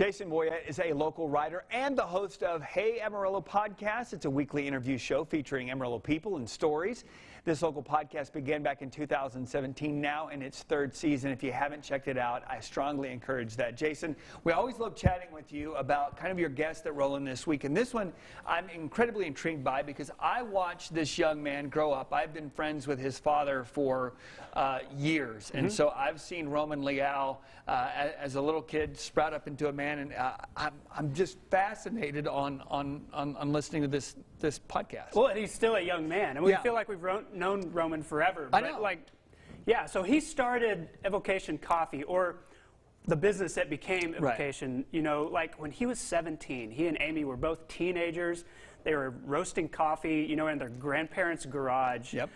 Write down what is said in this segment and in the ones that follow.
Jason Boyett is a local writer and the host of Hey Amarillo podcast. It's a weekly interview show featuring Amarillo people and stories. This local podcast began back in 2017, now in its third season. If you haven't checked it out, I strongly encourage that. Jason, we always love chatting with you about kind of your guests that roll in this week. And this one I'm incredibly intrigued by because I watched this young man grow up. I've been friends with his father for years. And so I've seen Roman Leal as a little kid sprout up into a man. And I'm just fascinated on listening to this podcast. Well, and he's still a young man. And we feel like we've known Roman forever. I know. Yeah, so he started Evocation Coffee, or the business that became Evocation, Right. you know, like when he was 17, he and Amy were both teenagers. They were roasting coffee, you know, in their grandparents' garage. Yep.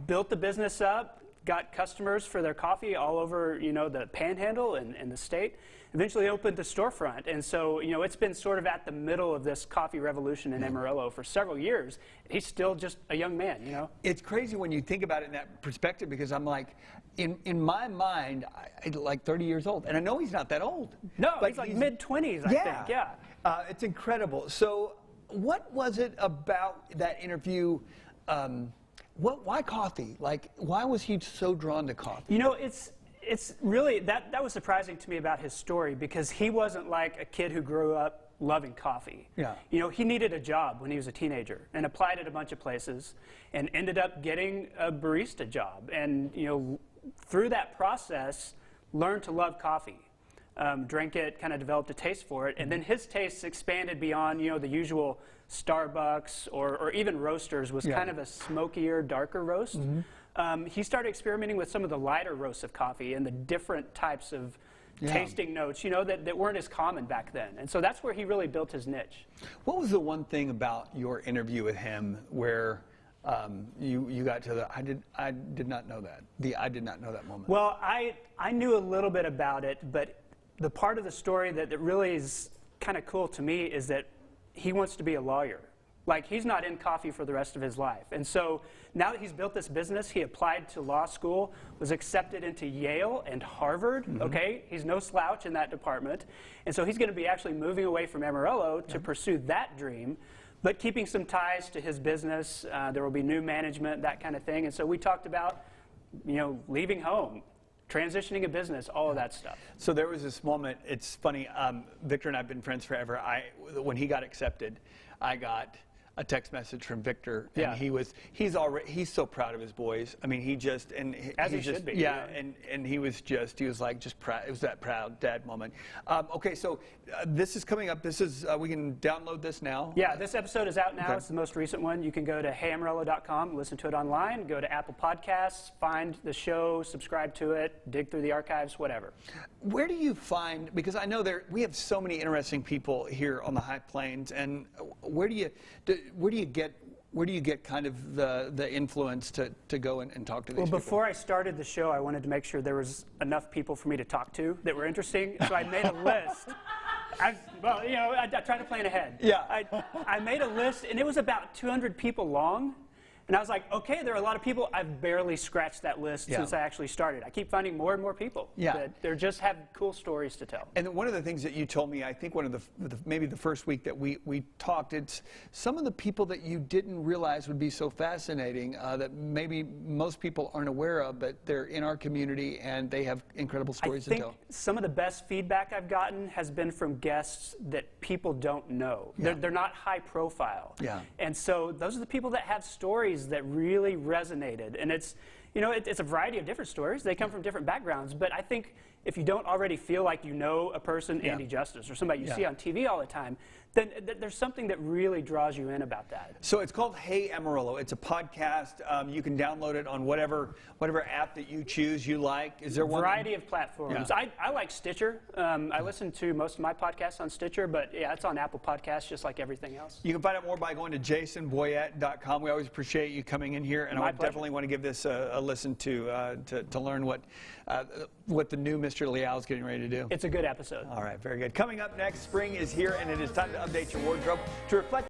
Built the business up, got customers for their coffee all over, you know, the Panhandle and the state. Eventually opened a storefront, and so, you know, it's been sort of at the middle of this coffee revolution in Amarillo for several years. He's still just a young man, you know. It's crazy when you think about it in that perspective, because I'm like, in my mind, I'm like 30 years old, and I know he's not that old. No, but he's like mid-20s, I think, yeah. It's incredible. So what was it about that interview? Why coffee? Like, why was he so drawn to coffee? You know, it's really, that was surprising to me about his story, because he wasn't like a kid who grew up loving coffee. Yeah. You know, he needed a job when he was a teenager and applied at a bunch of places and ended up getting a barista job. And, you know, through that process, learned to love coffee. Drank it, kind of developed a taste for it, and then his tastes expanded beyond, you know, the usual Starbucks or even Roasters was kind of a smokier, darker roast. He started experimenting with some of the lighter roasts of coffee and the different types of tasting notes, you know, that weren't as common back then. And so that's where he really built his niche. What was the one thing about your interview with him where you got to the I did not know that I did not know that moment? Well, I knew a little bit about it, but the part of the story that really is kind of cool to me is that he wants to be a lawyer. Like, he's not in coffee for the rest of his life. And so now that he's built this business, he applied to law school, was accepted into Yale and Harvard, okay? He's no slouch in that department. And so he's going to be actually moving away from Amarillo to pursue that dream, but keeping some ties to his business. There will be new management, that kind of thing. And so we talked about, you know, leaving home, transitioning a business, all of that stuff. So there was this moment, it's funny, Victor and I have been friends forever. When he got accepted, I got a text message from Victor, and he's so proud of his boys. I mean, he just, and as he should be. Yeah, and he was like just proud. It was that proud dad moment. Okay, so this is coming up. This is we can download this now. Yeah, this episode is out now. Okay. It's the most recent one. You can go to heyamarillo.com, listen to it online, go to Apple Podcasts, find the show, subscribe to it, dig through the archives, whatever. Where do you find, because I know we have so many interesting people here on the High Plains, and where do you get kind of the influence to go and talk to these people? Well, before I started the show, I wanted to make sure there was enough people for me to talk to that were interesting, so I made a list. Well, you know, I try to plan ahead. Yeah. I made a list, and it was about 200 people long. And I was like, okay, there are a lot of people. I've barely scratched that list since I actually started. I keep finding more and more people that they just have cool stories to tell. And one of the things that you told me, I think one of maybe the first week that we talked, it's some of the people that you didn't realize would be so fascinating that maybe most people aren't aware of, but they're in our community and they have incredible stories to tell. I think some of the best feedback I've gotten has been from guests that people don't know. They're not high profile. Yeah. And so those are the people that have stories that really resonated. And it's, you know, it's a variety of different stories. They come from different backgrounds. But I think if you don't already feel like you know a person, Andy Justice, or somebody you see on TV all the time, then there's something that really draws you in about that. So it's called Hey Amarillo. It's a podcast. You can download it on whatever app that you choose you like. Is there one? Variety of platforms. Yeah. I like Stitcher. I listen to most of my podcasts on Stitcher, but yeah, it's on Apple Podcasts just like everything else. You can find out more by going to jasonboyett.com. We always appreciate you coming in here, and I definitely want to give this a listen to learn what the new Mr. Leal is getting ready to do. It's a good episode. All right, very good. Coming up next, spring is here, and it is time to update your wardrobe to reflect